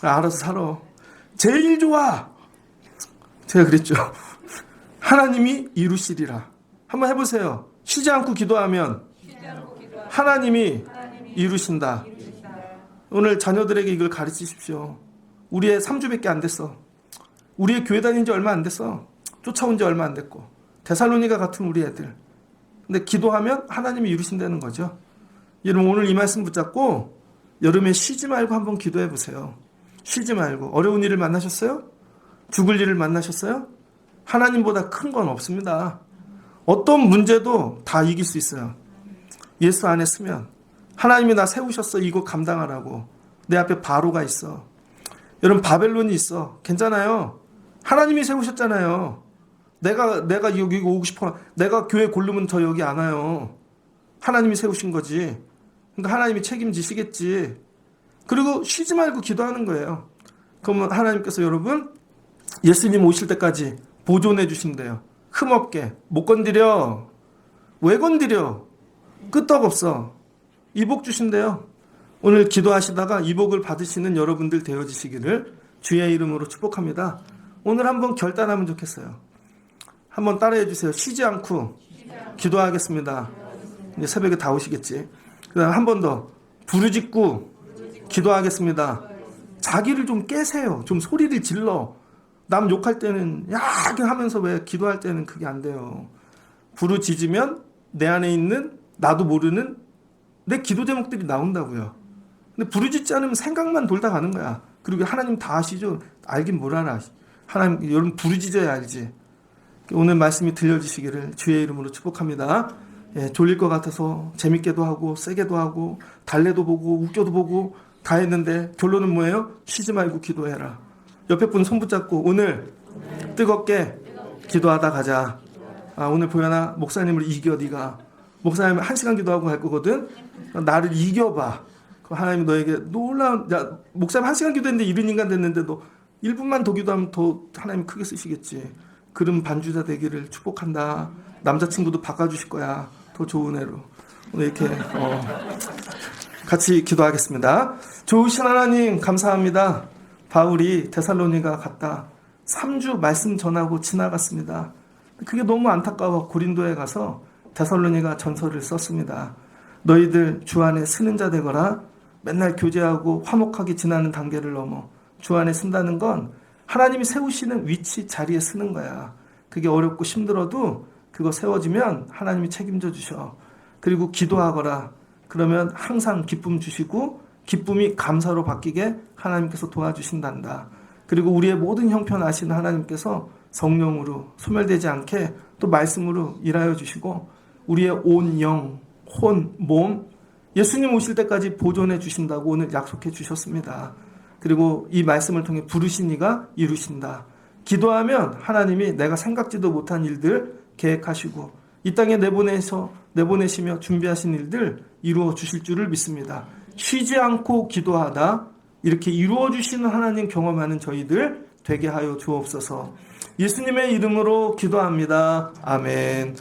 알아서 살아. 제일 좋아. 제가 그랬죠. 하나님이 이루시리라. 한번 해보세요. 쉬지 않고 기도하면 하나님이 이루신다. 오늘 자녀들에게 이걸 가르치십시오. 우리의 3주밖에 안 됐어. 우리의 교회 다닌 지 얼마 안 됐어. 쫓아온 지 얼마 안 됐고. 데살로니가 같은 우리 애들. 근데 기도하면 하나님이 이루신다는 거죠. 여러분 오늘 이 말씀 붙잡고 여름에 쉬지 말고 한번 기도해 보세요. 쉬지 말고. 어려운 일을 만나셨어요? 죽을 일을 만나셨어요? 하나님보다 큰 건 없습니다. 어떤 문제도 다 이길 수 있어요. 예수 안에 쓰면 하나님이 나 세우셨어. 이거 감당하라고. 내 앞에 바로가 있어. 여러분 바벨론이 있어. 괜찮아요. 하나님이 세우셨잖아요. 내가 여기 오고 싶어. 내가 교회 고르면 저 여기 안 와요. 하나님이 세우신 거지. 그러니까 하나님이 책임지시겠지. 그리고 쉬지 말고 기도하는 거예요. 그러면 하나님께서 여러분 예수님 오실 때까지 보존해 주신대요. 흠없게. 못 건드려. 왜 건드려? 끄떡없어. 이복 주신대요. 오늘 기도하시다가 이복을 받으시는 여러분들 되어지시기를 주의 이름으로 축복합니다. 오늘 한번 결단하면 좋겠어요. 한번 따라해 주세요. 쉬지 않고 기도하겠습니다. 이제 새벽에 다 오시겠지. 그다음 한 번 더 부르짖고 기도하겠습니다. 자기를 좀 깨세요. 좀 소리를 질러. 남 욕할 때는 야게 하면서 왜 기도할 때는 그게 안 돼요. 부르짖으면 내 안에 있는 나도 모르는 내 기도 제목들이 나온다고요. 근데 부르짖지 않으면 생각만 돌다 가는 거야. 그리고 하나님 다 아시죠? 알긴 뭘 알아. 하나님 여러분 부르짖어야 알지. 오늘 말씀이 들려주시기를 주의 이름으로 축복합니다. 예, 졸릴 것 같아서 재밌게도 하고 세게도 하고 달래도 보고 웃겨도 보고 다 했는데 결론은 뭐예요? 쉬지 말고 기도해라. 옆에 분 손 붙잡고 오늘 뜨겁게 기도하다 가자. 오늘 보현아 목사님을 이겨. 네가 목사님 1시간 기도하고 갈 거거든. 나를 이겨봐. 하나님이 너에게 놀라운, 야, 목사님 1시간 기도했는데 이런 인간 됐는데 너 1분만 더 기도하면 더 하나님이 크게 쓰시겠지. 그런 반주자 되기를 축복한다. 남자친구도 바꿔주실 거야. 더 좋은 애로. 오늘 이렇게 같이 기도하겠습니다. 좋으신 하나님 감사합니다. 바울이 데살로니가 갔다 3주 말씀 전하고 지나갔습니다. 그게 너무 안타까워 고린도에 가서 데살로니가 전서를 썼습니다. 너희들 주 안에 쓰는 자 되거라. 맨날 교제하고 화목하게 지나는 단계를 넘어 주 안에 쓴다는 건 하나님이 세우시는 위치 자리에 쓰는 거야. 그게 어렵고 힘들어도 그거 세워지면 하나님이 책임져 주셔. 그리고 기도하거라. 그러면 항상 기쁨 주시고 기쁨이 감사로 바뀌게 하나님께서 도와주신단다. 그리고 우리의 모든 형편 아시는 하나님께서 성령으로 소멸되지 않게 또 말씀으로 일하여 주시고 우리의 온 영, 혼, 몸 예수님 오실 때까지 보존해 주신다고 오늘 약속해 주셨습니다. 그리고 이 말씀을 통해 부르신 이가 이루신다. 기도하면 하나님이 내가 생각지도 못한 일들 계획하시고 이 땅에 내보내시며 준비하신 일들 이루어 주실 줄을 믿습니다. 쉬지 않고 기도하다 이렇게 이루어 주시는 하나님 경험하는 저희들 되게 하여 주옵소서. 예수님의 이름으로 기도합니다. 아멘.